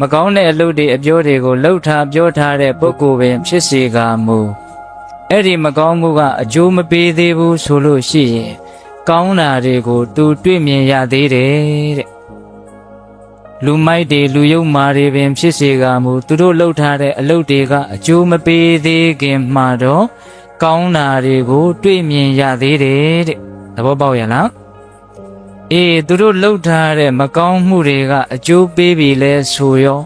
မကောင်းတဲ့အလုပ်တွေအပြောတွေကိုလှုပ်ထားပြောထားတဲ့ပုဂ္ဂိုလ်ပင်ဖြစ်စေကမူအဲ့ဒီမကောင်းမှုကအကျိုးမပေးသေးဘူးဆိုလို့ရှိရင်ကောင်းတာတွေကိုသူတွေ့မြင်ရသေးတယ်တဲ့လူမိုက်တွေလူယုတ်မာတွေပင်ဖြစ်စေကမူသူတို့လှုပ်ထားတဲ့အလုပ်တွေကအကျိုးမပေးသေးခင်မှာတော့ကောင်းတာတွေကိုတွေ့မြင်ရသေးတယ်တဲ့သဘောပေါက်ရလားသူတို့လှုပ်ထားတဲ့မကောင်းမှုတွေကအကျိုးပေးပြီလဲဆိုရော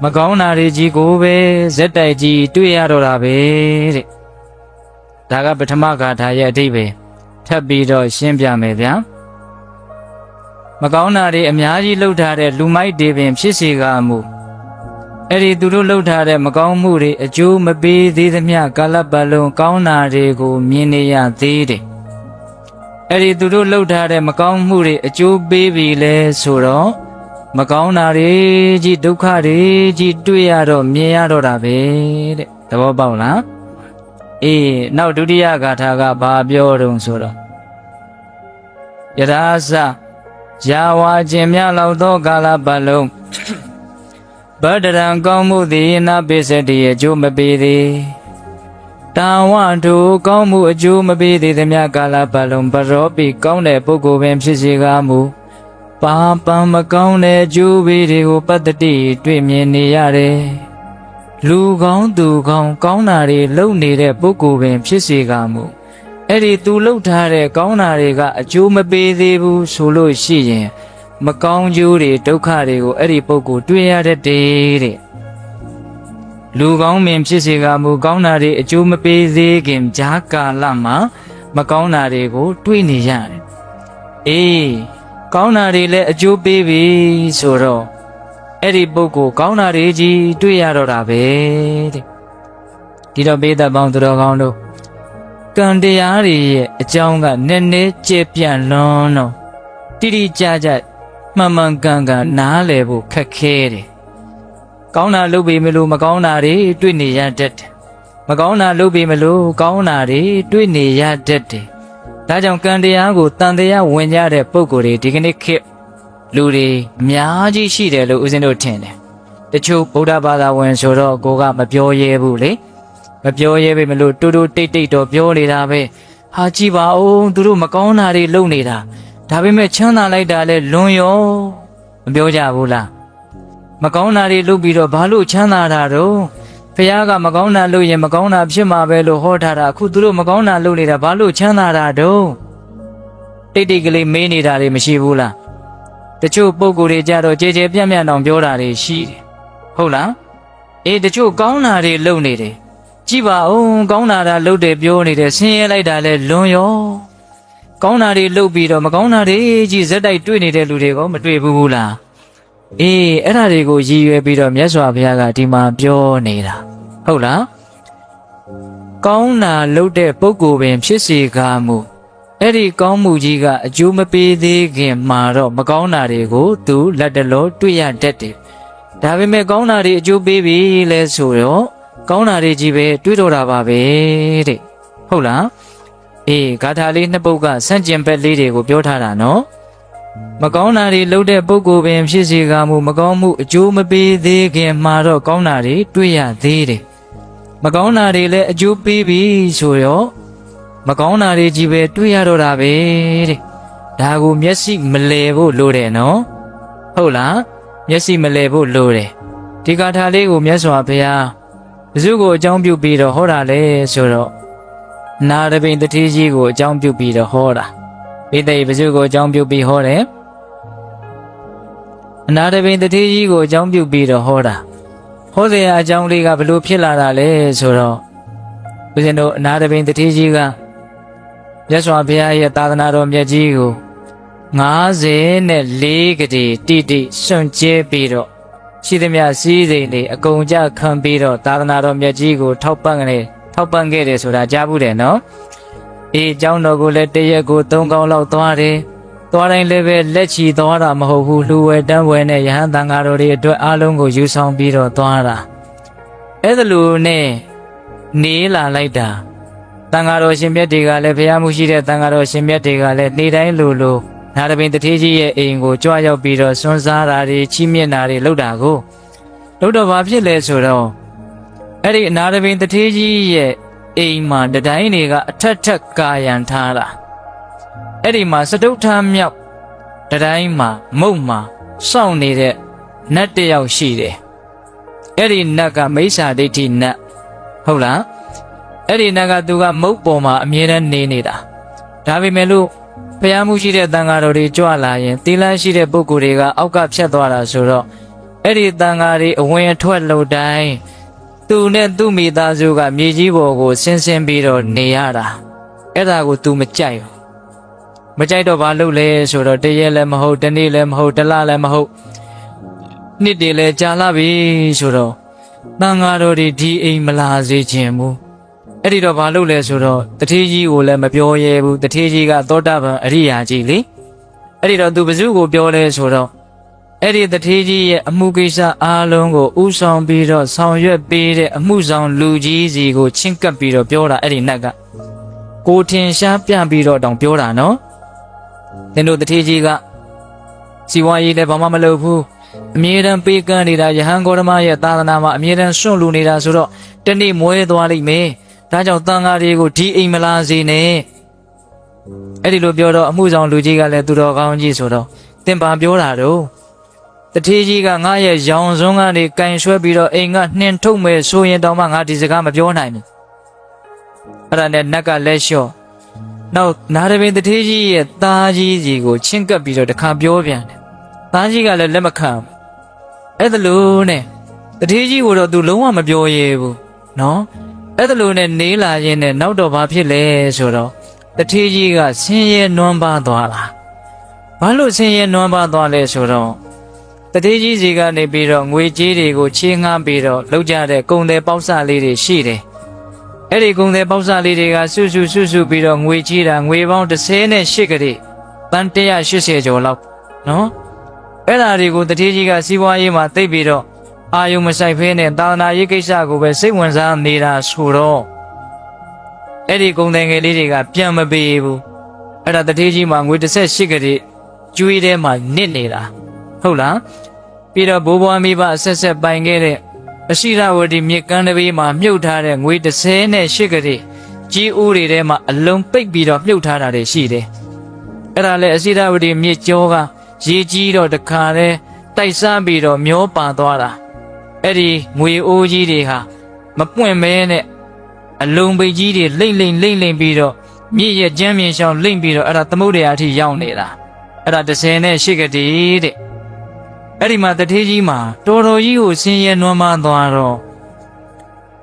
မကောင်းတာတွေကြီးကိုပဲဇက်တိုက်ကြီးတွေ့ရတော့တာပဲတဲ့ဒါကပထမဂါထာရဲ့အဓိပ္ပာယ်ထပ်ပြီးတော့ရှင်းပြမယ်ဗျာမကောင်းတာတွေအများကြီးလှုပ်ထားတဲ့လူမိုက်တွေပင်ဖြစ်စေကမူအဲ့ဒီသူတို့လှုပ်ထားတဲ့မကောင်းမှုတွေအကျိုးမပေးသေးသမျှကာလပတ်လုံးကောင်းတာတွေကိုမြင်နေရသေးတယ်အဲ့ဒီသူတို့လှုပ်ထားတဲ့မကောင်းမှုတွေအကျိုးပေးပြီလဲဆိုတော့မကောင်းတာတွေကြီးဒုက္ခတွေကြီးတွေ့ရတော့မြင်ရတော့တာပဲတဲ့သဘောပေါက်လားနောက်ဒုတိယဂါထာကဘာပြောတုံဆိုတော့ယထာစယာဝါခြင်းများလောက်သောကာလပတ်လုံးဗဒရံကောင်းမှုသည်နပိစတိအကျိုးမပေးသေးတာဝတို့ကောင်းမှုအကျိုးမပေးသေးသမျှကာလပတ်လုံးပရောပိကောင်းတဲ့ပုဂ္ဂိုလ်ပင်ဖြစ်စေကားမူပါပံမကောင်းတဲ့အကျိုးပေးတွေကိုပတ္တိတွေ့မြင်နေရတယ်လူကောင်းသူကောင်းကောင်းတာတွေလုပ်နေတဲ့ပုဂ္ဂိုလ်ပင်ဖြစ်စေကားမူအဲ့ဒီသူလှုပ်ထားတဲ့ကောင်းတာတွေကအကျိုးမပေးသေးဘူးဆိုလို့ရှိရင်မကောင်းကျိုးတွေဒုက္ခတွေကိုအဲ့ဒီပုဂ္ဂိုလ်တွေ့ရတတ်တယ်တဲ့လူကောင်းမင်းဖြစ်စေကမူကောင်းတာတွေအကျိုးမပေးသေးခင်ဂျာကာလမှာမကောင်းတာတွေကိုတွေ့နေရတယ်ကောင်းတာတွေလည်းအကျိုးပေးပြီဆိုတော့အဲ့ဒီပုဂ္ဂိုလ်ကောင်းတာတွေကြီးတွေ့ရတော့တာပဲတဲ့ဒီတော့ဘေးသက်ပေါင်းသူတော်ကောင်းတို့ကံတရားတွေရဲ့အကြောင်းကနည်းနည်းကျပြန့်လွန်းတော့တိတိကျကျမှန်မှန်ကန်ကန်နားလည်ဖို့ခက်ခဲတယ်ကောင်းတာလုပ်ပြီးမလို့မကောင်းတာတွေတွေ့နေရတတ်တယ်မကောင်းတာလုပ်ပြီးမလို့ကောင်းတာတွေတွေ့နေရတတ်တယ်ဒါကြောင့်ကံတရားကိုတန်တရားဝင်ကြတဲ့ပုံကိုယ်တွေဒီကနေ့ခေတ်လူတွေအများကြီးရှိတယ်လို့ဦးဇင်းတို့ထင်တယ်တချို့ဗုဒ္ဓဘာသာဝင်ဆိုတော့ကိုကမပြောရဲဘူးလေမပြောရဲပဲမလို့တူတူတိတ်တိတ်တော့ပြောနေတာပဲဟာကြည့်ပါဦးသူတို့မကောင်းတာတွေလုပ်နေတာဒါပေမဲ့ချမ်းသာလိုက်တာလဲလွန်ရောမပြောကြဘူးလားမကောင်းတာတွေလုပ်ပြီးတော့ဘာလို့ချမ်းသာတာတော့ဖခင်ကမကောင်းတာလုပ်ရင်မကောင်းတာဖြစ်မှာပဲလို့ဟောထားတာအခုသူတို့မကောင်းတာလုပ်နေတာဘာလို့ချမ်းသာတာတော့တိတ်တိတ်ကလေးမေးနေတာတွေမရှိဘူးလားတချို့ပုံကိုယ်တွေကြတော့ကြဲကြဲပြန့်ပြန့်တောင်ပြောတာတွေရှိတယ်ဟုတ်လားတချို့ကောင်းတာတွေလုပ်နေတယ်ကြည့်ပါဦးကောင်းတာလုပ်တယ်ပြောနေတယ်ဆင်းရဲလိုက်တာလဲလွန်ရောကောင်းတာတွေလုပ်ပြီးတော့မကောင်းတာတွေကြီးဇက်တိုက်တွေ့နေတဲ့လူတွေကမတွေ့ဘူးလားအဲ့ဒါတွေကိုရည်ရွယ်ပြီးတော့မြတ်စွာဘုရားကဒီမှာပြောနေတာဟုတ်လားကောင်းတာလုပ်တဲ့ပုဂ္ဂိုလ်ပင်ဖြစ်စေကားမူအဲ့ဒီကောင်းမှုကြီးကအကျိုးမပေးသေးခင်မှာတော့မကောင်းတာတွေကိုသူလက်တလောတွေ့ရတတ်တယ်ဒါပေမဲ့ကောင်းတာတွေအကျိုးပေးပြီလဲဆိုတော့ကောင်းတာတွေကြီးပဲတွေးတော့တာပါပဲတဲ့ဟုတ်လားဂါထာလေးနှစ်ပုဒ်ကဆန့်ကျင်ဘက်လေးတွေကိုပြောထားတာနော်မကောင်းတာတွေလုပ်တဲ့ပုဂ္ဂိုလ်ပင်ဖြစ်စေကမူမကောင်းမှုအကျိုးမပေးသေးခင်မှာတော့ကောင်းတာတွေတွေ့ရသေးတယ်မကောင်းတာတွေလည်းအကျိုးပေးပြီဆိုတော့မကောင်းတာတွေကြီးပဲတွေ့ရတော့တာပဲတဲ့ဒါကိုမျက်စိမလဲဖို့လိုတယ်နော်ဟုတ်လားမျက်စိမလဲဖို့လိုတယ်ဒီဂါထာလေးကိုမြတ်စွာဘုရားဘယ်သူကိုအကြောင်းပြုပြီးတော့ဟောတာလဲဆိုတော့နာရပိန်တတိကြီးကိုအကြောင်းပြုပြီးတော့ဟောတာပိဋိဘယ်သူကိုအကြောင်းပြုပြီးဟောတယ်အနာရပိန်တတိကြီးကိုအကြောင်းပြုပြီးတော့ဟောတာဟောစရာအကြောင်းလေးကဘလို့ဖြစ်လာတာလဲဆိုတော့ဦးဇင်းတို့အနာရပိန်တတိကြီးကမြတ်စွာဘုရားရဲ့သာသနာတော်မြတ်ကြီးကို54ကတိတိတိစွန့်ကြဲပြီးတော့ရှိသမျှစည်းစိမ်တွေအကုန်ကြခံပြီးတော့သာသနာတော်မြတ်ကြီးကိုထောက်ပံ့ခဲ့တယ်ဆိုတာကြားဘူးတယ်နော်အကြောင်းတော်ကိုလည်းတရက်ကို3កောင်းလောက်သွားတယ်သွားတိုင်းလည်းပဲလက်ချီသွားတာမဟုတ်ဘူးလှူဝဲတန်းဝဲနဲ့ယဟန်တန်ဃာတော်တွေအတွက်အားလုံးကိုယူဆောင်ပြီးတော့သွားတာအဲ့ဒါလိုနဲ့နေလာလိုက်တာတန်ဃာတော်ရှင်မြတ်တွေကလည်းဘုရားမှုရှိတဲ့တန်ဃာတော်ရှင်မြတ်တွေကလည်းနေ့တိုင်းလို နာရပင်တထေးကြီးရဲ့အိမ်ကိုကြွရောက်ပြီးတော့စွန့်စားတာတွေချီးမြှင့်တာတွေလုပ်တာကိုလုပ်တော့ဘာဖြစ်လဲဆိုတော့အဲ့ဒီနာရပင်တထေးကြီးရဲ့အိမ်မှာတတိုင်းတွေကအထက်ထက်ကာယံထားတာအဲ့ဒီမှာစတုထမြောက်တတိုင်းမှာမုတ်မှာစောင့်နေတဲ့နတ်တစ်ယောက်ရှိတယ်အဲ့ဒီနတ်ကမိစ္ဆာဒိဋ္ဌိနတ်ဟုတ်လားအဲ့ဒီနတ်ကသူကမုတ်ပေါ်မှာအမြဲတမ်းနေနေတာဒါပေမဲ့လို့ဘုရားမှုရှိတဲ့တန်ဃာတော်တွေကြွလာရင်သီလရှိတဲ့ပုဂ္ဂိုလ်တွေကအောက်ကဖြတ်သွားတာဆိုတော့အဲ့ဒီတန်ဃာတွေအဝင်အထွက်လို့တိုင်းသူနဲ့သူ့မိသားစုကမြေကြီးပေါ်ကိုဆင်းဆင်းပြီးတော့နေရတာအဲ့ဒါကို तू မကြိုက်ဘူးမကြိုက်တော့ဘာလုပ်လဲဆိုတော့တရက်လည်းမဟုတ်တနေ့လည်းမဟုတ်တလလည်းမဟုတ်နှစ်တည်းလည်းကြာလာပြီဆိုတော့တန်ဃာတော်တွေဒီအိမ်မလာစေခြင်းဘူးအဲ့ဒီတော့ဘာလုပ်လဲဆိုတော့တထေးကြီးကိုလည်းမပြောရဲဘူးတထေးကြီးကသောတာပန်အရိယာကြီးလေအဲ့ဒီတော့ तू ဘယ်သူကိုပြောလဲဆိုတော့အဲ့ဒီတထေးကြီးရဲ့အမှုကိစ္စအားလုံးကိုဥဆောင်ပြီးတော့ဆောင်ရွက်ပေးတဲ့အမှုဆောင်လူကြီးစီကိုချင့်ကပ်ပြီးတော့ပြောတာအဲ့ဒီနတ်ကကိုထင်ရှားပြပြီးတော့တောင်ပြောတာနော်သင်တို့တထေးကြီးကစီဝါရေးလည်းဘာမှမလုပ်ဘူးအမြဲတမ်းပေးကမ်းနေတာယဟန်ဂေါတမရဲ့သာသနာမှာအမြဲတမ်းစွန့်လူနေတာဆိုတော့တနေ့မွဲသွားလိမ့်မယ်ဒါကြောင့်တန်ဃာတွေကိုဒီအိမ်မလာစေနဲ့အဲ့ဒီလိုပြောတော့အမှုဆောင်လူကြီးကလည်းသူတော်ကောင်းကြီးဆိုတော့သင်ပါပြောတာတော့တထေးကြီးကငါရဲ့ရောင်စွန်းကနေကင်ဆွဲပြီးတော့အိမ်ကနှင်ထုတ်မယ်ဆိုရင်တောင်မှငါဒီစကားမပြောနိုင်ဘူးအဲ့ဒါနဲ့နတ်ကလက်လျှော့နောက်နာရပင်တထေးကြီးရဲ့သားကြီးစီကိုချင့်ကပ်ပြီးတော့တခါပြောပြန်တယ်သားကြီးကလည်းလက်မခံအဲ့ဒါလို့နဲ့တထေးကြီးကိုတော့ तू လုံးဝမပြောရဲဘူးနော်အဲ့ဒါလို့နဲ့နေလာရင်နဲ့နောက်တော့ဘာဖြစ်လဲဆိုတော့တထေးကြီးကဆင်းရဲနွမ်းပါသွားတာဘာလို့ဆင်းရဲနွမ်းပါသွားလဲဆိုတော့တထေးကြီးစီကနေပြီးတော့ငွေကြေးတွေကိုချေးငှားပြီးတော့လောက်ကြတဲ့ကုန်တယ်ပေါက်စလေးတွေရှိတယ်အဲ့ဒီကုန်တယ်ပေါက်စလေးတွေကစုစုပြီးတော့ငွေချေးတာငွေပေါင်း38ကလေးတန်180ကျော်လောက်နော်အဲ့ဒါတွေကိုတထေးကြီးကစီးပွားရေးမှာသိပ်ပြီးတော့အာယုံမဆိုင်ဖဲနဲ့သာသနာရေးကိစ္စကိုပဲစိတ်ဝင်စားနေတာဆိုတော့အဲ့ဒီကုန်တယ်ငယ်လေးတွေကပြန်မပေးဘူးအဲ့ဒါတထေးကြီးမှာငွေ18ကလေးကျွေးထဲမှာနစ်နေတာဟုတ်လားပြီးတော့ဘိုးဘွားမိဘအဆက်ဆက်ပိုင်ခဲ့တဲ့အရှိရဝတီမြစ်ကမ်းတစ်ဘေးမှာမြုပ်ထားတဲ့ငွေ38ကလေးကြီးဦးတွေထဲမှာအလုံးပိတ်ပြီးတော့မြုပ်ထားတာတွေရှိတယ်အဲ့ဒါလည်းအရှိရဝတီမြစ်ကြောကရေကြီးတော့တခါတည်းတိုက်စားပြီးတော့မျောပါသွားတာအဲ့ဒီငွေအိုးကြီးတွေဟာမပွင့်မဲနဲ့အလုံးပိတ်ကြီးတွေလိမ့်ပြီးတော့မြစ်ရဲ့ကျမ်းမြေရှောင်းလိမ့်ပြီးတော့အဲ့ဒါသမုဒ္ဒရာအထိရောက်နေတာအဲ့ဒါ38ကလေးတဲ့အဲ့ဒီမှာတထေးကြီးမှာတော်တော်ကြီးကိုဆင်းရဲနွမ်းပါသွားတော့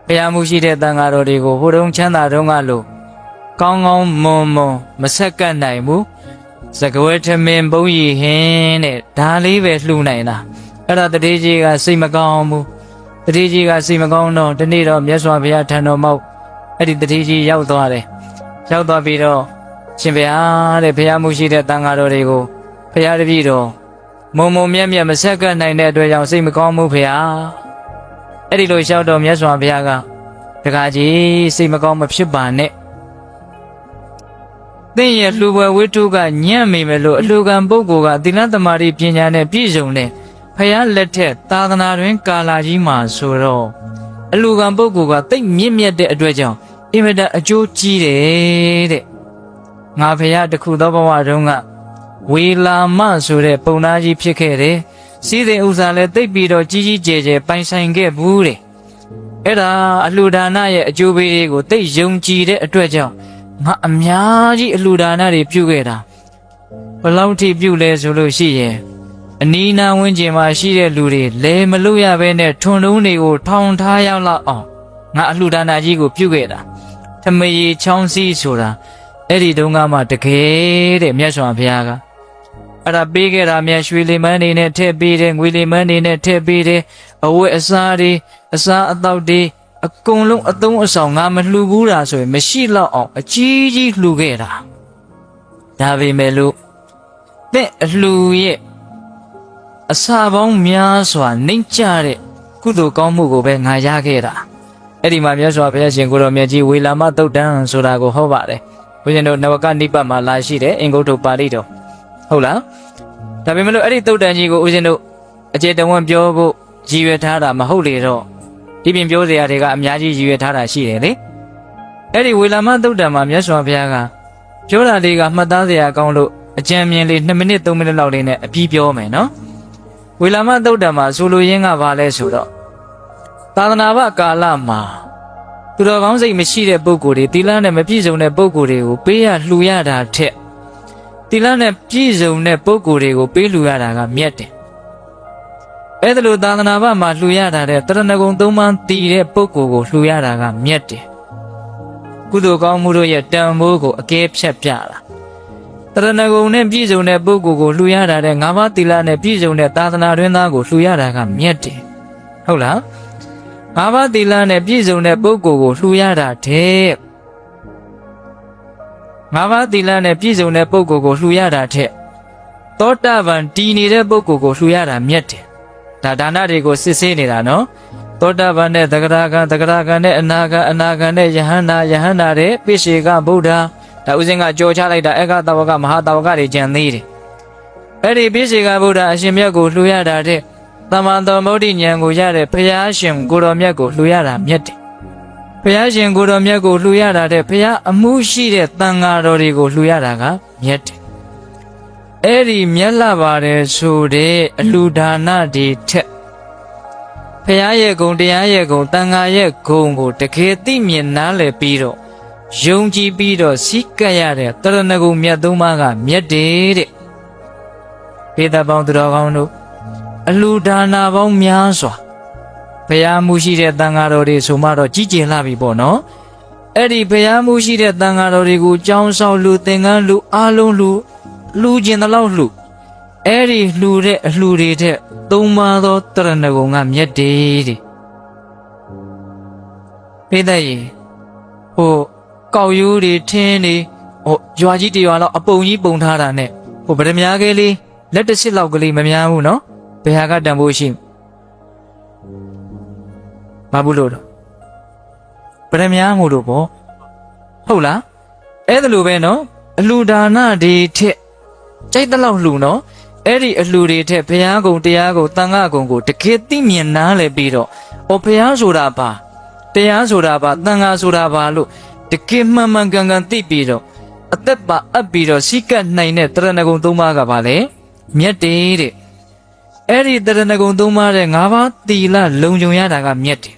ဘုရားမှုရှိတဲ့တန်ဃာတော်တွေကိုဟိုတုန်းချမ်းသာတုန်းကလို့ကောင်းကောင်းမွန်မဆက်ကပ်နိုင်ဘူးစကဝဲထမင်းဘုံရီဟင်းတဲ့ဒါလေးပဲလှူနိုင်တာအဲ့ဒါတထေးကြီးကစိတ်မကောင်းဘူးတထေးကြီးကစိတ်မကောင်းတော့ဒီနေ့တော့မြတ်စွာဘုရားထံတော်မောက်အဲ့ဒီတထေးကြီးရောက်သွားတယ်ရောက်သွားပြီးတော့ရှင်ဘုရားတဲ့ဘုရားမှုရှိတဲ့တန်ဃာတော်တွေကိုဘုရားတပည့်တော်မုံမြတ်မဆက်ကပ်နိုင်တဲ့အတွက်ကြောင့်စိတ်မကောင်းဘူးဘုရားအဲ့ဒီလိုလျှောက်တော့မြတ်စွာဘုရားကတခါကြီးစိတ်မကောင်းမဖြစ်ပါနဲ့သင်ရဲ့လှူပွဲဝိတုကညံ့မိမယ်လို့အလှူခံပုဂ္ဂိုလ်ကသီလသမารိပညာနဲ့ပြည့်စုံတဲ့ဖယားလက်ထက်သာသနာတွင်ကာလာကြီးမှာဆိုတော့အလှူခံပုဂ္ဂိုလ်ကတိတ်မြင့်မြတ်တဲ့အတွက်ကြောင့်အင်မတန်အကျိုးကြီးတယ်တဲ့ငါဖယားတခုသောဘဝတုန်းကဝေလာမဆိုတဲ့ပုံသားကြီးဖြစ်ခဲ့တယ်စီးတဲ့ဥစ္စာလည်းတိတ်ပြီးတော့ကြီးကျယ်ပိုင်ဆိုင်ခဲ့ဘူးတဲ့အဲ့ဒါအလှူဒါနရဲ့အကျိုးပေးတွေကိုတိတ်ယုံကြည်တဲ့အတွက်ကြောင့်ငါအများကြီးအလှူဒါနတွေပြုခဲ့တာဘယ်လောက်ထိပြုလဲဆိုလို့ရှိရင်အနီးနားဝန်းကျင်မှာရှိတဲ့လူတွေလဲမလို့ရဘဲနဲ့ထွန်တုံးတွေကိုထောင်ထားရောက်လောက်အောင်ငါအလှူဒါနကြီးကိုပြုခဲ့တာထမရေချောင်းစီးဆိုတာအဲ့ဒီတုန်းကမှတကယ်တဲ့မြတ်စွာဘုရားကအဲ့ဒါပေးခဲ့တာမြတ်ရွှေလီမန်းနေနဲ့ထည့်ပေးတယ်ငွေလီမန်းနေနဲ့ထည့်ပေးတယ်အဝတ်အစားတွေအစားအသောက်တွေအကုန်လုံးအသုံးအဆောင်ငါမလှူဘူးတာဆိုရင်မရှိတော့အောင်အကြီးကြီးလှူခဲ့တာဒါပေမဲ့လို့တဲ့အလှူရဲ့အစာပေါင်းများစွာနှိမ့်ချတဲ့ကုသိုလ်ကောင်းမှုကိုပဲငါရခဲ့တာအဲ့ဒီမှာမြတ်စွာဘုရားရှင်ကိုတော်မြတ်ကြီးဝေလာမသုတ်တံဆိုတာကိုဟောပါတယ်ဘုရားတို့နဝကနိပတ်မှာလာရှိတယ်အင်္ဂုတ္တပါဠိတော် ဟုတ်လားဒါပေမဲ့လို့အဲ့ဒီတုတ်တန်ကြီးကိုဦးဇင်းတို့အကျေတဝန်းပြောဖို့ရည်ရွယ်ထားတာမဟုတ်လေတော့ဒီပြင်ပြောစရာတွေကအများကြီးရည်ရွယ်ထားတာရှိတယ်လေအဲ့ဒီဝေလာမတုတ်တန်မှာမြတ်စွာဘုရားကပြောတာလေးကမှတ်သားစရာကောင်းလို့အကြံဉာဏ်လေး2မိနစ်3မိနစ်လောက်လေးနဲ့အပြီးပြောမယ်နော်ဝေလာမတုတ်တံမှာဆိုလိုရင်းကဘာလဲဆိုတော့သာသနာ့ဘကာလမှာသူတော်ကောင်းစိတ်မရှိတဲ့ပုဂ္ဂိုလ်တွေသီလနဲ့မပြည့်စုံတဲ့ပုဂ္ဂိုလ်တွေကိုပေးရလှူရတာထက်သီလနဲ့ပြည့်စုံတဲ့ပုဂ္ဂိုလ်တွေကိုပေးလှူရတာကမြတ်တယ်အဲ့ဒါလိုသာသနာ့ဘမှာလှူရတာတဲ့တရဏဂုံ3ပါးတည်တဲ့ပုဂ္ဂိုလ်ကိုလှူရတာကမြတ်တယ်ကုသိုလ်ကောင်းမှုတို့ရဲ့တန်ဖိုးကိုအကဲဖြတ်ပြတာတရဏဂုံနဲ့ပြည့်စုံတဲ့ပုဂ္ဂိုလ်ကိုလှူရတာတဲ့၅ပါးသီလနဲ့ပြည့်စုံတဲ့သာသနာ့တွင်သားကိုလှူရတာကမြတ်တယ်ဟုတ်လား၅ပါးသီလနဲ့ပြည့်စုံတဲ့ပုဂ္ဂိုလ်ကိုလှူရတာတဲ့၅ပါးသီလနဲ့ပြည့်စုံတဲ့ပုဂ္ဂိုလ်ကိုလှူရတာတဲ့သောတာပန်တည်နေတဲ့ပုဂ္ဂိုလ်ကိုလှူရတာမြတ်တယ်ဒါနတွေကိုစစ်ဆေးနေတာနော်သောတာပန်နဲ့သဂရဂံနဲ့အနာဂံနဲ့ယဟန္တာတဲ့ပိစေကဗုဒ္ဓဒါဥစဉ်ကကြော်ချလိုက်တာအေကသဝကမဟာသဝကတွေကျန်သေးတယ်အဲ့ဒီပိစေကဗုဒ္ဓအရှင်မြတ်ကိုလှူရတာတဲ့သမန်တော်မௌဒိဉာဏ်ကိုရတဲ့ဘုရားရှင်ကိုတော်မြတ်ကိုလှူရတာမြတ်တယ်ဘုရားရှင်ကိုတော်မြတ်ကိုလှူရတာတဲ့ဘုရားအမှုရှိတဲ့တန်ဃာတော်တွေကိုလှူရတာကမြတ်တယ်အဲ့ဒီမြတ်လာပါတယ်ဆိုတဲ့အလှူဒါနတွေထက်ဘုရားရဲ့ဂုဏ်တရားရဲ့ဂုဏ်တန်ဃာရဲ့ဂုဏ်ကိုတကယ်သိမြင်နားလည်ပြီးတော့ယုံကြည်ပြီးတော့စိတ်ကပ်ရတဲ့တရဏဂုံမြတ်သုံးပါးကမြတ်တယ်တဲ့ဘေဒပေါင်းသူတော်ကောင်းတို့အလှူဒါနပေါင်းများစွာဘုရားမှုရှိတဲ့တန်ဃာတော်တွေဆိုမှတော့ကြီးကျယ်လာပြီပေါ့နော်အဲ့ဒီဘုရားမှုရှိတဲ့တန်ဃာတော်တွေကိုကြောင်းဆောင်လူသင်္ကန်းလူအားလုံးလူကျင်တဲ့လောက်လူအဲ့ဒီလှူတဲ့အလှူတွေတဲ့သုံးပါးသောတရဏဂုံကမြတ်တယ်တဲ့ဘေဒရေဟိုကောက်ရိုးတွေထင်းတွေဟိုရွာကြီးတရွာလောက်အပုံကြီးပုံထားတာနဲ့ဟိုဗဒမြားကလေးလက်တစ်စစ်လောက်ကလေးမများဘူးနော်ဘယ်ဟာကတန်ဖို့ရှိဘာဘူးလို့တော့ဗဒမြားမို့လို့ပေါ့ဟုတ်လားအဲ့ဒါလိုပဲနော်အလှူဒါနတွေထက်ကြိုက်တဲ့လောက်လှူနော်အဲ့ဒီအလှူတွေထက်ဘုရားကုံတရားကုံတန်ခါကုံကိုတကယ်သိမြင်နားလည်ပြီးတော့ဩဘုရားဆိုတာပါတရားဆိုတာပါတန်ခါဆိုတာပါလို့တကယ်မှန်မှန်ကန်ကန်သိပြီးတော့အသက်ပါအပ်ပြီးတော့စိတ်ကနိုင်တဲ့တရဏဂုံသုံးပါးကပါလေမြတ်တယ်တဲ့အဲ့ဒီတရဏဂုံသုံးပါးတဲ့၅ပါးသီလလုံခြုံရတာကမြတ်တယ်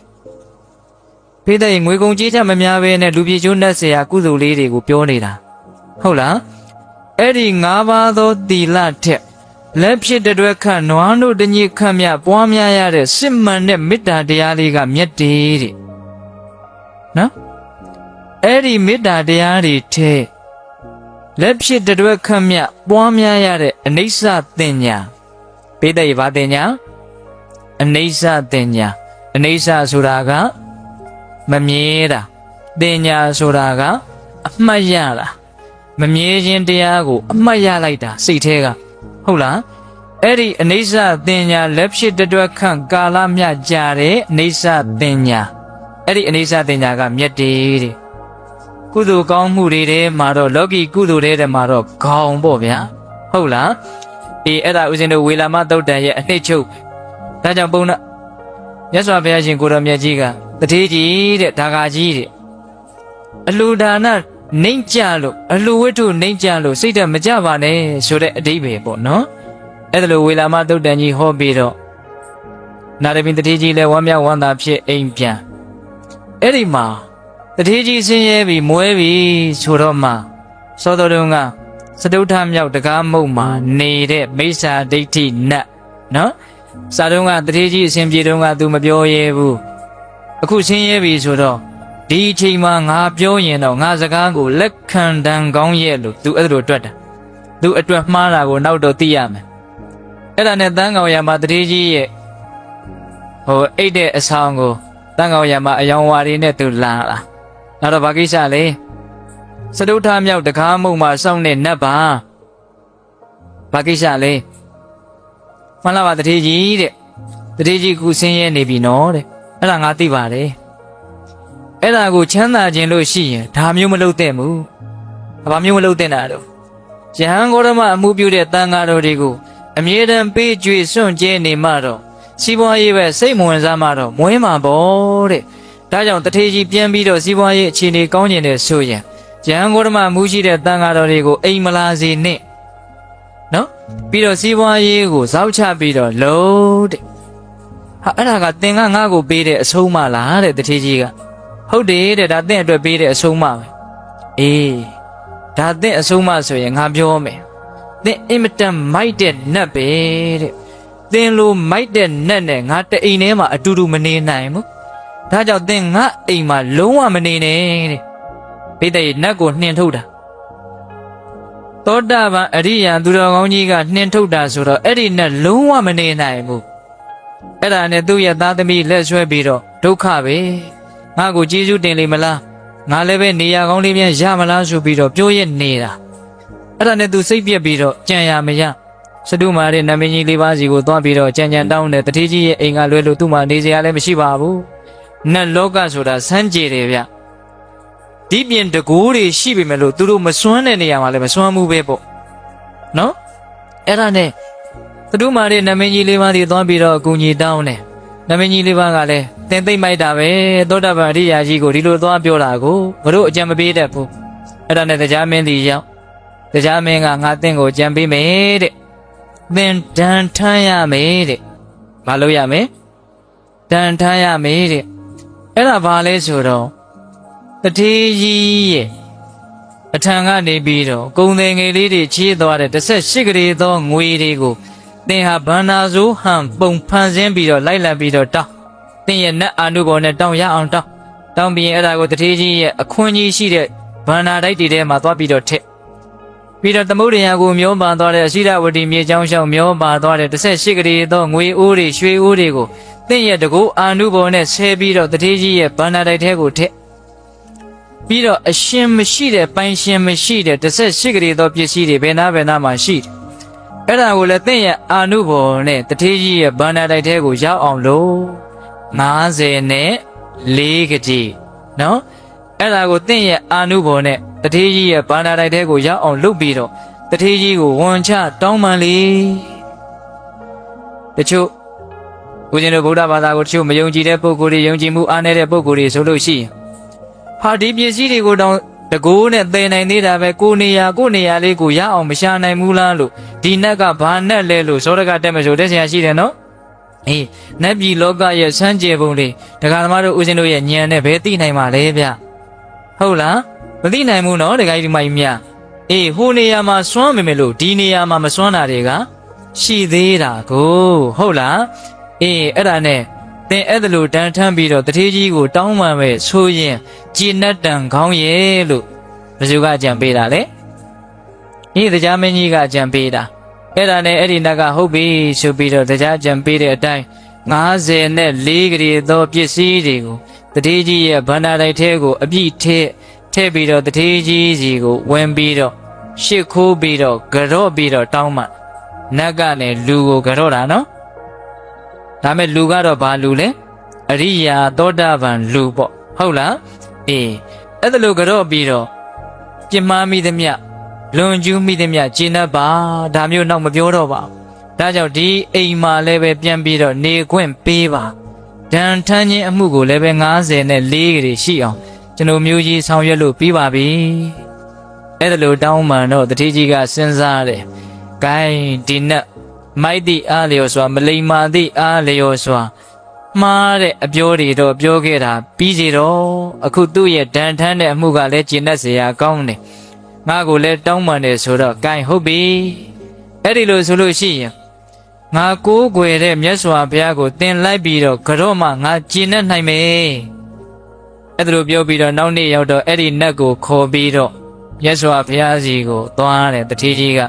ဖေးတဲ့ငွေကုန်ကြေးချမများပဲနဲ့လူပြေချိုးနှက်เสียကုသိုလ်လေးတွေကိုပြောနေတာဟုတ်လားအဲ့ဒီ၅ပါးသောသီလထက်လက်ဖြစ်တဲ့အတွက်ခန့်နွားတို့တညစ်ခန့်မြပွားများရတဲ့စစ်မှန်တဲ့မေတ္တာတရားလေးကမြတ်တယ်တဲ့နော်အဲ့ဒီမေတ္တာတရားတွေထဲလက်ဖြစ်တဲ့အတွက်ခန့်မြပွားများရတဲ့အနိစ္စတင်ညာပေးတဲ့ဘာတင်ညာအနိစ္စတင်ညာအနိစ္စဆိုတာကမမြဲတာတင်ညာဆိုတာကအမှတ်ရတာမမြဲခြင်းတရားကိုအမှတ်ရလိုက်တာစိတ်ထဲကဟုတ်လားအဲ့ဒီအနိစ္စတင်ညာလက်ဖြစ်တဲ့အတွက်ခန့်ကာလမြကြာတဲ့အိဋ္ဌတင်ညာအဲ့ဒီအနိစ္စတင်ညာကမြတ်တယ်တဲ့ကုသိုလ်ကောင်းမှုတွေထဲမှာတော့လောကီကုသိုလ်တွေထဲမှာတော့ခေါင်ပေါ့ဗျာဟုတ်လားအေးအဲ့ဒါဦးဇင်းတို့ဝေလာမသုတ်တန်ရဲ့အနှစ်ချုပ်ဒါကြောင့်ပုံနာမြတ်စွာဘုရားရှင်ကိုရောမြတ်ကြီးကတထေးကြီးတဲ့ဒါဂါကြီးတဲ့အလှူဒါနနှိမ့်ကြလို့အလှူဝတ္ထုနှိမ့်ကြလို့စိတ်ဓာတ်မကြပါနဲ့ဆိုတဲ့အဓိပ္ပာယ်ပေါ့နော်အဲ့ဒါလိုဝေလာမသုတ်တန်ကြီးဟောပြီးတော့နာရပင်တထေးကြီးလည်းဝမ်းမြောက်ဝမ်းသာဖြစ်အိမ်ပြန်အဲ့ဒီမှာတထေးကြီးဆင်းရဲပြီးမွဲပြီးဆိုတော့မှစောတော်တုံးကစတုထမြောက်တကားမုတ်မှာနေတဲ့မိစ္ဆာဒိဋ္ဌိနတ်နော်စာတုံးကတထေးကြီးအစဉ်ပြေတုံးကသူမပြောရဲဘူးအခုဆင်းရဲပြီဆိုတော့ဒီအချိန်မှာငါပြောရင်တော့ငါစကားကိုလက်ခံတန်ကောင်းရဲ့လို့သူအဲ့လိုတွက်တာသူအတွက်မှားတာကိုနောက်တော့သိရမယ်အဲ့ဒါနဲ့တန်းကောင်ရမှာတထေးကြီးရဲ့ဟိုအိတ်တဲ့အဆောင်ကိုတန်းကောင်ရမှာအယောင်ဝါရီနဲ့သူလာတာနောက်တော့ဘာကိစ္စလဲစတုထမြောက်တကားမုံမှာစောင့်နေနတ်ပါဘာကိစ္စလဲမှန်လားပါတထေးကြီးတဲ့တထေးကြီးခုဆင်းရဲနေပြီနော်တဲ့အဲ့ဒါငါသိပါတယ်အဲ့ဒါကိုချမ်းသာခြင်းလို့ရှိရင်ဒါမျိုးမလုပ်သင့်ဘူးဘာမျိုးမလုပ်သင့်တာတော့ ယဟန်ဂေါတမအမှုပြုတဲ့တန်ဃာတော်တွေကိုအမြဲတမ်းပေးကြွေစွန့်ကြဲနေမှတော့စီးပွားရေးပဲစိတ်မဝင်စားမှတော့မွေးမှာပေါ့တဲ့ဒါကြောင့်တထေးကြီးပြန်ပြီးတော့စီးပွားရေးအခြေအနေကောင်းကျင်တဲ့ဆိုရင်ယဟန်ဂေါတမအမှုရှိတဲ့တန်ဃာတော်တွေကိုအိမ်မလာစေနဲ့နော်ပြီးတော့စီးပွားရေးကိုဇောက်ချပြီးတော့လုံးတဲ့ဟာအဲ့ဒါကသင်ကငါ့ကိုပေးတဲ့အဆုံးမလားတဲ့တထေးကြီးကဟုတ်တယ်တဲ့ဒါသင်အတွက်ပေးတဲ့အဆုံးမပဲအေးဒါသင်အဆုံးမဆိုရင်ငါပြောမယ်သင်အင်မတန်မိုက်တဲ့နတ်ပဲတဲ့သင်လိုမိုက်တဲ့နတ်နဲ့ငါတအိမ်ထဲမှာအတူတူမနေနိုင်ဘူးဒါကြောင့်သင်ငါအိမ်မှာလုံးဝမနေနဲ့တဲ့ဘိတဲ့နတ်ကိုနှင်ထုတ်တာသောတာပန်အရိယာသူတော်ကောင်းကြီးကနှင်ထုတ်တာဆိုတော့အဲ့ဒီနတ်လုံးဝမနေနိုင်ဘူးအဲ့ဒါနဲ့သူ့ရဲ့သားသမီးလက်ဆွဲပြီးတော့ဒုက္ခပဲငါ့ကိုကျေးဇူးတင်လိမ့်မလားငါလည်းပဲနေရာကောင်းလေးပြန်ရမလားဆိုပြီးတော့ပြောရနေတာအဲ့ဒါနဲ့သူစိတ်ပြက်ပြီးတော့ကြံရမရစတုမာရဲ့နမင်းကြီးလေးပါးစီကိုသွားပြီးတော့ကြံတောင်းတယ်တထေးကြီးရဲ့အိမ်ကလွဲလို့သူ့မှာနေစရာလည်းမရှိပါဘူးနတ်လောကဆိုတာစမ်းကြယ်တယ်ဗျဒီပြင်တကူတွေရှိပေမဲ့လို့သူတို့မစွမ်းတဲ့နေရာမှာလည်းမစွမ်းမှုပဲပေါ့နော်အဲ့ဒါနဲ့စတုမာရဲ့နမင်းကြီးလေးပါးစီသွားပြီးတော့အကူကြီးတောင်းတယ်နမင်းကြီးလေးပါးကလည်းသင်သိမ့်မိုက်တာပဲသောတာပန်အရိယာကြီးကိုဒီလိုသွားပြောတာကိုဘလို့အကြံမပေးတတ်ဘူးအဲ့ဒါနဲ့တရားမင်းကြီးရောက်တရားမင်းကငါသင်ကိုကြံပေးမယ်တဲ့သင်ဒဏ်ထမ်းရမယ်တဲ့မလုပ်ရမယ်ဒဏ်ထမ်းရမယ်တဲ့အဲ့ဒါဘာလဲဆိုတော့တထေးကြီးရဲ့အထံကနေပြီးတော့ကုံတယ်ငယ်လေးတွေချေးသွားတဲ့18ကလေးသောငွေတွေကိုသင်ဟာဗန္နာဇိုးဟန်ပုံဖန်ဆင်းပြီးတော့လိုက်လံပြီးတော့တောင်းသင်ရဲ့နတ်အာနုဘော်နဲ့တောင်းရအောင်တောင်းပြီးရင်အဲ့ဒါကိုတထေးကြီးရဲ့အခွင့်ကြီးရှိတဲ့ဗန္နာတိုက်တွေထဲမှာသွားပြီးတော့ထည့်ပြီးတော့သမုဒ္ဒရာကိုမျောပါသွားတဲ့အရှိရဝတီမြေကျောင်းရှောင်းမျောပါသွားတဲ့18ကလေးသောငွေအိုးတွေရွှေအိုးတွေကိုသင်ရဲ့တကူအာနုဘော်နဲ့ဆဲပြီးတော့တထေးကြီးရဲ့ဗန္နာတိုက်ထဲကိုထည့်ပြီးတော့အရှင်မရှိတဲ့ပိုင်ရှင်မရှိတဲ့18ကလေးသောပစ္စည်းတွေဘယ်နာမှာရှိတယ်အဲ့ဒါကိုလည်းသင်ရဲ့အာနုဘော်နဲ့တထေးကြီးရဲ့ဗန္နာတိုက်ထဲကိုရောက်အောင်လို့50နဲ့4ကတိနော်အဲ့ဒါကိုသင်ရဲ့အာနုဘော်နဲ့တထေးကြီးရဲ့ဗန္နာတိုက်ထဲကိုရောက်အောင်လုပ်ပြီးတော့တထေးကြီးကိုဝန်ချတောင်းပန်လေတချို့ဦးဇင်းတို့ဗုဒ္ဓဘာသာကိုတချို့မယုံကြည်တဲ့ပုဂ္ဂိုလ်တွေယုံကြည်မှုအားနည်းတဲ့ပုဂ္ဂိုလ်တွေဆိုလို့ရှိရင်ဟာဒီပစ္စည်းတွေကိုတောင်တကိုးနဲ့သယ်နိုင်သေးတာပဲကိုနေရာလေးကိုရအောင်မရှာနိုင်ဘူးလားလို့ဒီနတ်ကဘာနတ်လဲလို့ဇောရကတက်မဆိုတဲ့ဆရာရှိတယ်နော်အေးနတ်ပြည်လောကရဲ့စမ်းကြယ်ပုံလေးဒကာသမားတို့ဦးဇင်းတို့ရဲ့ဉာဏ်နဲ့ဘယ်သိနိုင်မှာလဲဗျဟုတ်လားမသိနိုင်ဘူးနော်ဒကာကြီးဒီမကြီးမြအေးဟိုနေရာမှာစွမ်းမယ်လို့ဒီနေရာမှာမစွမ်းတာတွေကရှိသေးတာကိုဟုတ်လားအေးအဲ့ဒါနဲ့သင်အဲ့ဒါလိုတန်ထမ်းပြီးတော့တထေးကြီးကိုတောင်းပန်ပဲဆိုရင်ကြည်နတ်တန်ခေါင်းရဲ့လို့ဘယ်သူကအကြံပေးတာလဲဤတရားမင်းကြီးကအကြံပေးတာအဲ့ဒါနဲ့အဲ့ဒီနတ်ကဟုတ်ပြီဆိုပြီးတော့တရားကြံပေးတဲ့အတိုင်း54ကလေးသောပစ္စည်းတွေကိုတထေးကြီးရဲ့ဗန္ဒာတိုက်ထဲကိုအပြည့်ထည့်ပြီးတော့တထေးကြီးစီကိုဝင်ပြီးတော့ရှစ်ခိုးပြီးတော့ကြော့ပြီးတော့တောင်းမှနတ်ကလည်းလူကိုကြော့တာနော်ဒါမဲ့လူကတော့ဘာလူလဲအရိယာသောတာပန်လူပေါ့ဟုတ်လားအေးအဲ့ဒါလိုကြော့ပြီးတော့ပြင်းမာမိသမျှလွန်ကျူးမိသမျှကျင့်တတ်ပါဒါမျိုးတော့မပြောတော့ပါဘူးဒါကြောင့်ဒီအိမ်မှာလည်းပဲပြန်ပြီးတော့နေခွင့်ပေးပါဒဏ်ထမ်းခြင်းအမှုကိုလည်းပဲ54ကလေးရှိအောင်ကျွန်တော်မျိုးကြီးဆောင်ရွက်လို့ပြီးပါပြီအဲ့ဒါလိုတောင်းပန်တော့တတိကြီးကစဉ်းစားတယ်ဂိုင်းဒီနတ်မိုက်သည့်အားလျော်စွာမလိမ္မာသည့်အားလျော်စွာမှားတဲ့အပြောတွေတော့ပြောခဲ့တာပြီးစီတော့အခုသူ့ရဲ့ဒဏ်ထမ်းတဲ့အမှုကလည်းကျင့်တတ်เสียကောင်းတယ်ငါကိုလည်းတောင်းပန်တယ်ဆိုတော့ဂိုင်းဟုတ်ပြီအဲ့ဒီလိုဆိုလို့ရှိရင်ငါကိုးကွယ်တဲ့မြတ်စွာဘုရားကိုသင်လိုက်ပြီးတော့ကြော့မှငါကျင့်တတ်နိုင်မယ်အဲ့ဒါလိုပြောပြီးတော့နောက်နေ့ရောက်တော့အဲ့ဒီနတ်ကိုခေါ်ပြီးတော့မြတ်စွာဘုရားစီကိုသွားတယ်တတိကြီးက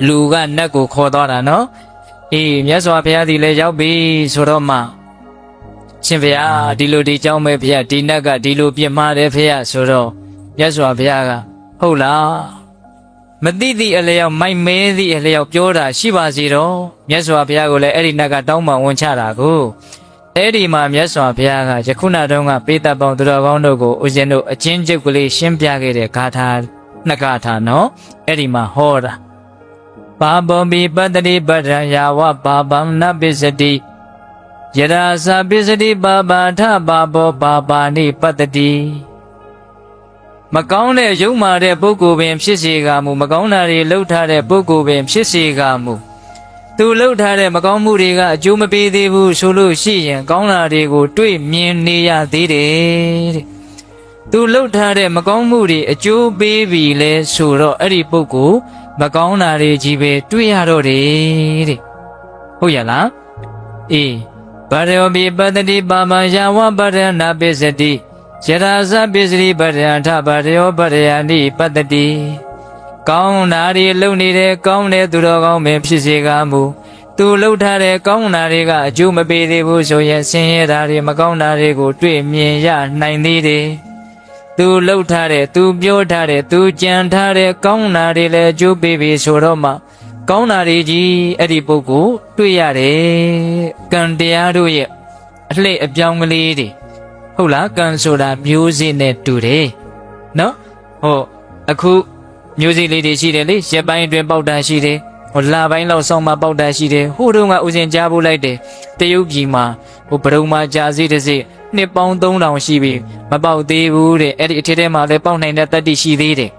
လူကနတ်ကိုခေါ်သွားတာနော်အေးမြတ်စွာဘုရားဒီလည်းရောက်ပြီဆိုတော့မှရှင်ဘုရားဒီလိုဒီเจ้าမဲဘုရားဒီနတ်ကဒီလိုပြစ်မှားတယ်ဘုရားဆိုတော့မြတ်စွာဘုရားကဟုတ်လားမသိသည့်အလျောက်မိုက်မဲသည့်အလျောက်ပြောတာရှိပါစေတော့မြတ်စွာဘုရားကိုလည်းအဲ့ဒီနတ်ကတောင်းပန်ဝန်ချတာကိုအဲ့ဒီမှာမြတ်စွာဘုရားကယခုနတုန်းကပေးတတ်ပေါင်းသူတော်ကောင်းတို့ကိုဦးဇင်းတို့အချင်းချုပ်ကလေးရှင်းပြခဲ့တဲ့ဂါထာ နှစ်ခါထားနော်အဲ့ဒီမှာဟောတာပါဘောမိပတ္တိပတ္ထယာဝပါပံနပိစတိယရာသပိစတိပါပါထပါဘောပါပါနိပတ္တိမကောင်းတဲ့ယုံမာတဲ့ပုဂ္ဂိုလ်ပင်ဖြစ်စေကမူမကောင်းတာတွေလှုပ်ထားတဲ့ပုဂ္ဂိုလ်ပင်ဖြစ်စေကမူသူလှုပ်ထားတဲ့မကောင်းမှုတွေကအကျိုးမပေးသေးဘူးဆိုလို့ရှိရင်ကောင်းတာတွေကိုတွေ့မြင်နေရသေးတယ်တဲ့သူလှုပ်ထားတဲ့မကောင်းမှုတွေအကျိုးပေးပြီလဲဆိုတော့အဲ့ဒီပုဂ္ဂိုလ်မကောင်းတာတွေကြီးပဲတွေ့ရတော့တယ်တဲ့ဟုတ်ရလားအေးဗရယောပိပတ္တိပါမယာဝဗရဏပိစတိယရာဇပိစတိဗရဏထဗရယောဗရယဏိပတ္တိကောင်းတာတွေလုံနေတဲ့ကောင်းတဲ့သူတော်ကောင်းပင်ဖြစ်စေကမူသူလှုပ်ထားတဲ့ကောင်းတာတွေကအကျိုးမပေးသေးဘူးဆိုရင်ဆင်းရဲတာတွေမကောင်းတာတွေကိုတွေ့မြင်ရနိုင်သေးတယ်သူလှုပ်ထားတဲ့သူပြောထားတဲ့သူကြံထားတဲ့ကောင်းတာတွေလည်းအကျိုးပေးပြီဆိုတော့မှကောင်းတာတွေကြီးအဲ့ဒီပုဂ္ဂိုလ်တွေ့ရတယ်ကံတရားတို့ရဲ့အလှည့်အပြောင်းကလေးတွေဟုတ်လားကံဆိုတာမျိုးစေ့နဲ့တူတယ်နော်ဟောအခုမျိုးစေ့လေးတွေရှိတယ်လေရက်ပိုင်းအတွင်းပေါက်တာရှိတယ်ဟိုလပိုင်းလောက်ဆောင်းမှပေါက်တာရှိတယ်ဟိုတုန်းကဥစဉ်ကြားဖို့လိုက်တယ်တရုတ်ပြည်မှာဟိုဘရုံမှာကြာစီတစ်စိနှစ်ပေါင်း3000ရှိပြီမပေါက်သေးဘူးတဲ့အဲ့ဒီအထက်ထဲမှာလည်းပေါက်နိုင်တဲ့တတ္တိရှိသေးတယ်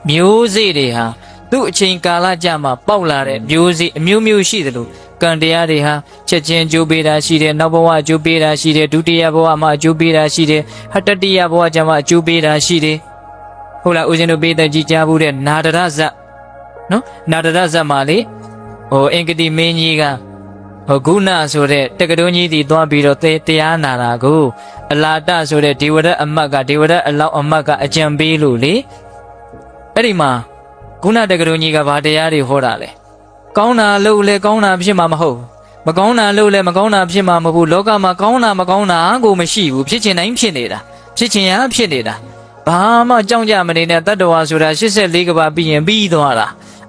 မျိုးစေ့တွေဟာသူ့အချိန်ကာလကြာမှပေါက်လာတဲ့မျိုးစေ့အမျိုးမျိုးရှိတယ်လို့ကံတရားတွေဟာချက်ချင်းကြိုးပေးတာရှိတယ်နောက်ဘဝအကျိုးပေးတာရှိတယ်ဒုတိယဘဝမှာအကျိုးပေးတာရှိတယ်တတိယဘဝကျမှအကျိုးပေးတာရှိတယ်ဟုတ်လားဦးဇင်းတို့ပေးတဲ့ကြည်ကြားဘူးတဲ့နာဒရဇတ်နော်နာဒရဇတ်မှာလေဟိုအင်္ဂတိမင်းကြီးကဟိုဂုဏဆိုတဲ့တက္ကသိုလ်ကြီးတီသွားပြီးတော့တရားနာတာကိုအလာတဆိုတဲ့ဒေဝရအမတ်ကဒေဝရအလောက်အမတ်ကအကြံပေးလို့လေအဲ့ဒီမှာဂုဏတက္ကသိုလ်ကြီးကဘာတရားတွေဟောတာလဲကောင်းတာလို့လဲကောင်းတာဖြစ်မှာမဟုတ်မကောင်းတာလို့လဲမကောင်းတာဖြစ်မှာမဟုတ်ဘူးလောကမှာကောင်းတာမကောင်းတာကိုမရှိဘူးဖြစ်ချင်တိုင်းဖြစ်နေတာဖြစ်ချင်ရဖြစ်နေတာဘာမှကြောက်ကြမနေတဲ့တတ္တဝါဆိုတာ84ကဘာပြီးရင်ပြီးသွားတာ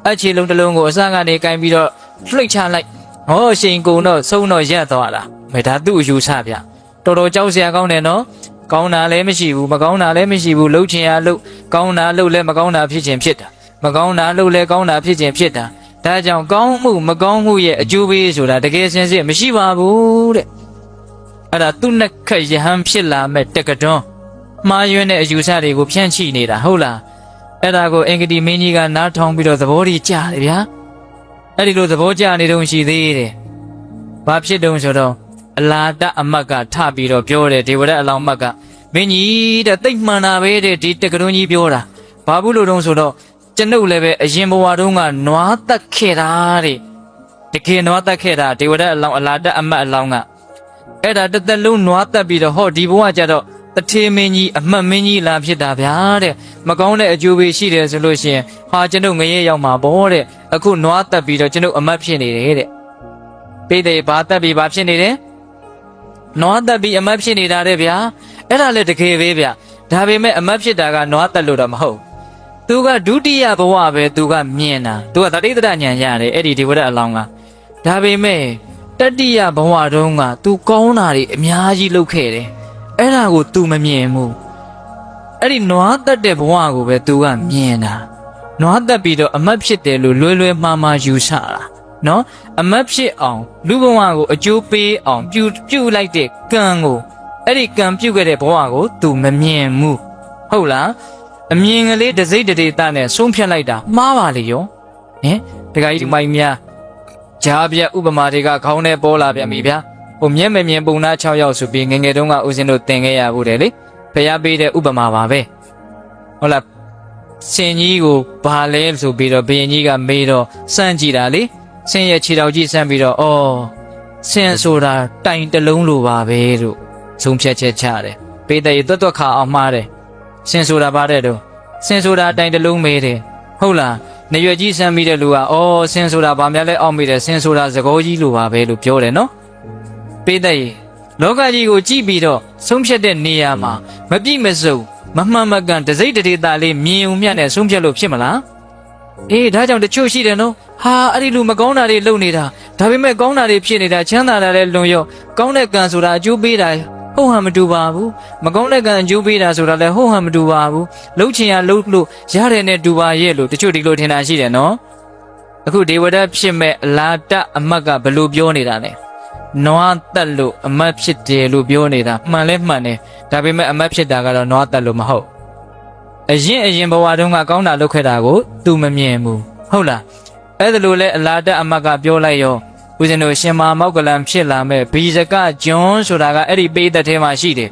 အခြေလုံးတစ်လုံးကိုအစကနေကင်ပြီးတော့လှိတ်ချလိုက်ဟောရှင်ကုံတော့ဆုံးတော့ရက်သွားတာမေဒါသူ့အယူဆဗျတော်တော်ကြောက်စရာကောင်းတယ်နော်ကောင်းတာလည်းမရှိဘူးမကောင်းတာလည်းမရှိဘူးလှုပ်ချင်ရလှုပ်ကောင်းတာလှုပ်လည်းမကောင်းတာဖြစ်ချင်ဖြစ်တာမကောင်းတာလှုပ်လည်းကောင်းတာဖြစ်ချင်ဖြစ်တာဒါကြောင့်ကောင်းမှုမကောင်းမှုရဲ့အကျိုးပေးဆိုတာတကယ်စင်စစ်မရှိပါဘူးတဲ့အဲ့ဒါသူ့နဲ့ခက်ရဟန်းဖြစ်လာမဲ့တက္ကတွန်းမှားယွင်းတဲ့အယူဆတွေကိုဖြန့်ချိနေတာဟုတ်လားအဲ့ဒါကိုအင်္ဂတိမင်းကြီးကနားထောင်ပြီးတော့သဘောကြီးကြားတယ်ဗျာအဲ့ဒီလိုသဘောကျနေတုံးရှိသေးတယ်ဘာဖြစ်တုံးဆိုတော့အလာတအမတ်ကထပြီးတော့ပြောတယ်ဒေဝရအလောင်းမတ်ကမင်းကြီးတဲ့တိတ်မှန်တာပဲတဲ့ဒီတက္ကတွန်းကြီးပြောတာဘာဘူးလို့တုံးဆိုတော့ကျွန်ုပ်လည်းပဲအရင်ဘဝတုန်းကနွားတက်ခဲ့တာတဲ့တကယ်နွားတက်ခဲ့တာဒေဝရအလောင်းအလာတအမတ်အလောင်းကအဲ့ဒါတစ်သက်လုံးနွားတက်ပြီးတော့ဟောဒီဘဝကျတော့တထေမင်းကြီးအမှတ်မင်းကြီးလာဖြစ်တာဗျာတဲ့မကောင်းတဲ့အကျိုးပေးရှိတယ်ဆိုလို့ရှိရင်ဟာကျွန်ုပ်ငရဲရောက်မှာပေါ့တဲ့အခုနွားတက်ပြီးတော့ကျွန်ုပ်အမတ်ဖြစ်နေတယ်တဲ့ပိတဲ့ဘာတက်ပြီးဘာဖြစ်နေတယ်နွားတက်ပြီးအမတ်ဖြစ်နေတာတဲ့ဗျာအဲ့ဒါလည်းတကယ်ပဲဗျာဒါပေမဲ့အမတ်ဖြစ်တာကနွားတက်လို့တော့မဟုတ်သူကဒုတိယဘဝပဲသူကမြင်တာသူကတတိတရဉာဏ်ရတယ်အဲ့ဒီဒေဝရအလောင်းကဒါပေမဲ့တတိယဘဝတုန်းကသူကောင်းတာတွေအများကြီးလုပ်ခဲ့တယ်အဲ့ဒါကို तू မမြင်ဘူးအဲ့ဒီနွားတက်တဲ့ဘဝကိုပဲ तू ကမြင်တာနွားတက်ပြီးတော့အမတ်ဖြစ်တယ်လို့လွယ်လွယ်မှားမှားယူဆတာနော်အမတ်ဖြစ်အောင်လူဘဝကိုအကျိုးပေးအောင်ပြုလိုက်တဲ့ကံကိုအဲ့ဒီကံပြုခဲ့တဲ့ဘဝကို तू မမြင်ဘူးဟုတ်လားအမြင်ကလေးတစိမ့်တရေတနဲ့ဆုံးဖြတ်လိုက်တာမှားပါလေရောဟင်တခါကြီးဒီမိုင်များဂျားပြဥပမာတွေကခေါင်းထဲပေါ်လာပြန်ပြီဗျာဟိုမျက်မမြင်ပုံနာ6ယောက်ဆိုပြီးငငယ်တုန်းကဦးဇင်းတို့သင်ခဲ့ရဘူးတယ်လေဖျားပေးတဲ့ဥပမာပါပဲဟုတ်လားဆင်ကြီးကိုဘာလဲဆိုပြီးတော့ဘုရင်ကြီးကမေးတော့စမ်းကြည့်တာလေဆင်ရဲ့ခြေထောက်ကြီးစမ်းပြီးတော့အော်ဆင်ဆိုတာတိုင်တလုံးလိုပါပဲလို့ဆုံးဖြတ်ချက်ချတယ်ပေးတဲ့တွတ်ခါအောင်မှားတယ်ဆင်ဆိုတာဘာတဲ့တော့ဆင်ဆိုတာတိုင်တလုံးမေးတယ်ဟုတ်လားနေရွယ်ကြီးစမ်းပြီးတဲ့လူကအော်ဆင်ဆိုတာဘာများလဲအောက်မိတယ်ဆင်ဆိုတာသကောကြီးလိုပါပဲလို့ပြောတယ်နော်ပေးတဲ့လောကကြီးကိုကြည့်ပြီးတော့ဆုံးဖြတ်တဲ့နေရာမှာမပြည့်မစုံမမှန်မကန်တစိမ့်တရေတာလေးမြင်ုံမြတ်နဲ့ဆုံးဖြတ်လို့ဖြစ်မလားအေးဒါကြောင့်တချို့ရှိတယ်နော်ဟာအဲ့ဒီလူမကောင်းတာတွေလုပ်နေတာဒါပေမဲ့ကောင်းတာတွေဖြစ်နေတာချမ်းသာတာလည်းလွန်ရောကောင်းတဲ့ကံဆိုတာအကျိုးပေးတာဟ ဟုတ်ဟန်မတူပါဘူးမကောင်းတဲ့ကံအကျိုးပေးတာဆိုတာလည်းဟုတ်ဟန်မတူပါဘူးလှုပ်ချင်ရလှုပ်လို့ရတယ်နဲ့တူပါရဲ့လို့တချို့ဒီလိုထင်တာရှိတယ်နော်အခုဒေဝဒတ်ဖြစ်မဲ့အလာတအမတ်ကဘလို့ပြောနေတာလဲနွားတက်လို့အမတ်ဖြစ်တယ်လို့ပြောနေတာမှန်လဲမှန်တယ်ဒါပေမဲ့အမတ်ဖြစ်တာကတော့နွားတက်လို့မဟုတ်အရင်ဘဝတုန်းကကောင်းတာလုပ်ခဲ့တာကို तू မမြင်ဘူးဟုတ်လားအဲ့ဒါလို့လဲအလာတအမတ်ကပြောလိုက်ရောဦးဇင်းတို့ရှင်မာမောက်ကလံဖြစ်လာမဲ့ဘီဇကကျွန်းဆိုတာကအဲ့ဒီပိဋကတ်ထဲမှာရှိတယ်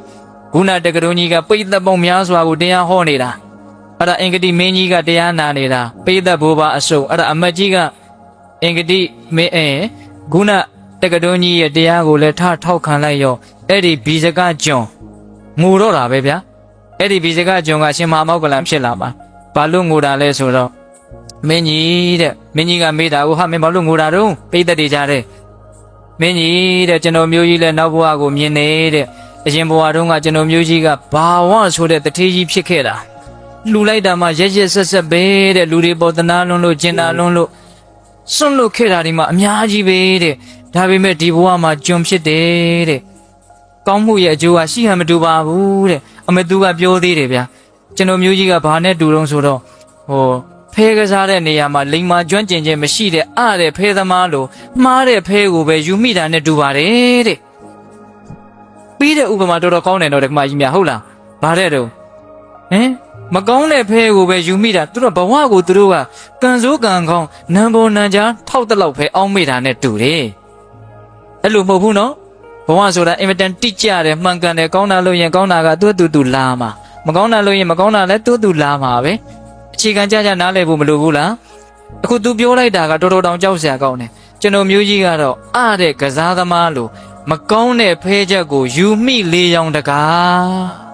ခုနတက္ကသိုလ်ကြီးကပိဋကတ်ပုံများစွာကိုတရားဟောနေတာအဲ့ဒါအင်္ဂတိမင်းကြီးကတရားနာနေတာပိဋကတ်ဘိုးဘအစုံအဲ့ဒါအမတ်ကြီးကအင်္ဂတိမင်းခုနတက္ကသိုလ်ကြီးရဲ့တရားကိုလည်းထောက်ခံလိုက်ရောအဲ့ဒီဘီဇကကျွန်းငိုတော့တာပဲဗျာအဲ့ဒီဘီဇကကျွန်းကရှင်မာမောက်ကလံဖြစ်လာမှာဘာလို့ငိုတာလဲဆိုတော့မင်းကြီးတဲ့မင်းကြီးကမေးတာကိုဟာမင်းဘာလို့ငိုတာတော့ပိဋကတ်တွေကြားတဲ့မင်းကြီးတဲ့ကျွန်တော်မျိုးကြီးလည်းနောက်ဘဝကိုမြင်နေတဲ့အရင်ဘဝတုန်းကကျွန်တော်မျိုးကြီးကဘာဝဆိုတဲ့တထေးကြီးဖြစ်ခဲ့တာလှူလိုက်တာမှရက်ဆက်ပဲတဲ့လူတွေပေါ်တနာလွန်းလို့ကျင်နာလွန်းလို့စွန့်လွတ်ခဲ့တာဒီမှာအများကြီးပဲတဲ့ဒါပေမဲ့ဒီဘဝမှာကျွန်ဖြစ်တယ်တဲ့ကောင်းမှုရဲ့အကျိုးကရှိဟန်မတူပါဘူးတဲ့အမေသူကပြောသေးတယ်ဗျာကျွန်တော်မျိုးကြီးကဘာနဲ့တူတုံးဆိုတော့ဟိုဖဲကစားတဲ့နေရာမှာလိမ္မာကျွမ်းကျင်ခြင်းမရှိတဲ့ဖဲသမားလိုမှားတဲ့ဖဲကိုပဲယူမိတာနဲ့တူပါတယ်တဲ့ပြီးတဲ့ဥပမာတော်တော်ကောင်းတယ်တော့ဒီမှာကြီးများဟုတ်လားဗါတဲ့တော့မကောင်းတဲ့ဖဲကိုပဲယူမိတာသူတို့ဘဝကိုသူတို့ကကံစိုးကံကောင်းနံပေါ်နံကြားထောက်တလောက်ဖဲအောင်းမိတာနဲ့တူတယ်အဲ့လိုမဟုတ်ဘူးနော်ဘဝဆိုတာအင်မတန်တိကျတယ်မှန်ကန်တယ်ကောင်းတာလို့ရင်ကောင်းတာကသူ့လာမှာမကောင်းတာလို့ရင်မကောင်းတာလည်းသူ့လာမှာပဲအခြေခံကြနားလည်ဖို့မလိုဘူးလားအခု तू ပြောလိုက်တာကတော်တော်တောင်ကြောက်စရာကောင်းတယ်ကျွန်တော်မျိုးကြီးကတော့တဲ့ကစားသမားလို့မကောင်းတဲ့ဖဲချက်ကိုယူမိလေးရောင်တကား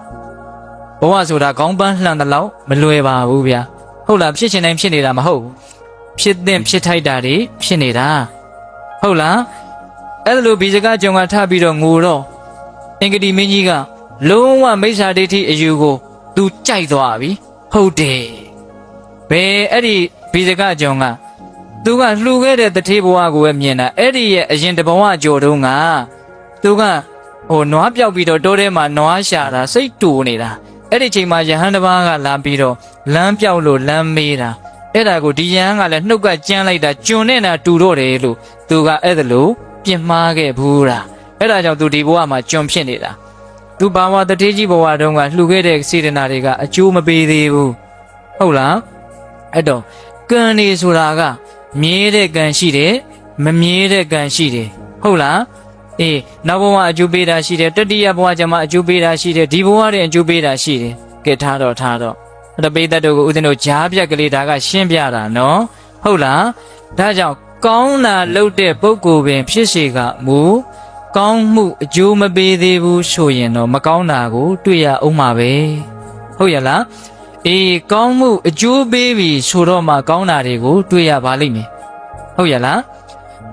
ဘဝဆိုတာခေါင်းပန်းလှန်တဲ့လောက်မလွယ်ပါဘူးဗျာဟုတ်လားဖြစ်ချင်တိုင်းဖြစ်နေတာမဟုတ်ဘူးဖြစ်တဲ့ဖြစ်ထိုက်တာတွေဖြစ်နေတာဟုတ်လားအဲ့ဒါလိုဘီဇကကြုံကထပြီးတော့ငိုတော့အင်္ဂတိမင်းကြီးကလုံးဝမိစ္ဆာဒိဋ္ဌိအယူကို तू ကြိုက်သွားပြီဟုတ်တယ်ဘယ်အဲ့ဒီဘီဇကကြုံကသူကလှူခဲ့တဲ့တထေးဘဝကိုပဲမြင်တာအဲ့ဒီရဲ့အရင်တဘဝကြော်တုံးကသူကနွားပြောက်ပြီးတော့တိုးထဲမှာနွားရှာတာစိတ်တူနေတာအဲ့ဒီချိန်မှာယဟန်တစ်ပါးကလာပြီးတော့လမ်းပြောက်လို့လမ်းမေးတာအဲ့ဒါကိုဒီယဟန်ကလည်းနှုတ်ကကြမ်းလိုက်တာကျွန်နဲ့နာတူတော့တယ်လို့သူကအဲ့ဒါလို့ပြင်မှားခဲ့ဘူးလားအဲ့ဒါကြောင့်သူဒီဘဝမှာကျွန်ဖြစ်နေတာသူဘာဝတထေးကြီးဘဝတုန်းကလှူခဲ့တဲ့စေတနာတွေကအကျိုးမပေးသေးဘူးဟုတ်လားအဲ့တော့ကံနေဆိုတာကမြဲတဲ့ကံရှိတယ်မမြဲတဲ့ကံရှိတယ်ဟုတ်လားနောက်ဘဝအကျိုးပေးတာရှိတယ်တတိယဘဝကျမှအကျိုးပေးတာရှိတယ်ဒီဘဝတည်းအကျိုးပေးတာရှိတယ်ကဲထားတော့အဲ့တော့ပိဋကတ်တို့ကိုဦးဇင်းတို့ကြားပြက်ကလေးဒါကရှင်းပြတာနော်ဟုတ်လားဒါကြောင့်ကောင်းတာလုပ်တဲ့ပုဂ္ဂိုလ်ပင်ဖြစ်စေကမူကောင်းမှုအကျိုးမပေးသေးဘူးဆိုရင်တော့မကောင်းတာကိုတွေ့ရအောင်ပါပဲဟုတ်ရလားကောင်းမှုအကျိုးပေးပြီဆိုတော့မှကောင်းတာတွေကိုတွေ့ရပါလိမ့်မယ်ဟုတ်ရလား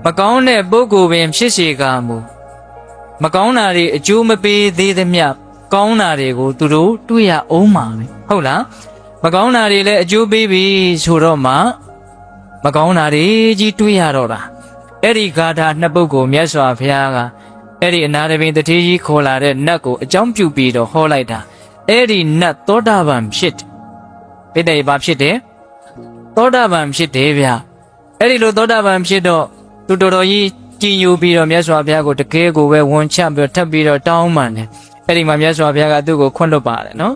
မကောင်းတဲ့ပုဂ္ဂိုလ်ပင်ဖြစ်စေကမူမကောင်းတာတွေအကျိုးမပေးသေးသမျှကောင်းတာတွေကိုသူတို့တွေ့ရအောင်ပါပဲဟုတ်လားမကောင်းတာတွေလည်းအကျိုးပေးပြီဆိုတော့မှမကောင်းတာတွေကြီးတွေ့ရတော့တာအဲ့ဒီဂါထာနှစ်ပုဒ်ကိုမြတ်စွာဘုရားကအဲ့ဒီအနာတပင်တထေးကြီးခေါ်လာတဲ့နတ်ကိုအကြောင်းပြုပြီးတော့ဟောလိုက်တာအဲ့ဒီနတ်သောတာပန်ဖြစ်ပိဋကဘာဖြစ်တယ်သောတာပန်ဖြစ်တယ်ဗျအဲ့ဒီလိုသောတာပန်ဖြစ်တော့သူတော်တော်ကြီးကြည်ညိုပြီးတော့မြတ်စွာဘုရားကိုတကယ်ကိုပဲဝန်ချပြီးထပ်ပြီးတော့တောင်းပန်တယ်အဲ့ဒီမှာမြတ်စွာဘုရားကသူ့ကိုခွင့်လွှတ်ပါတယ်နော်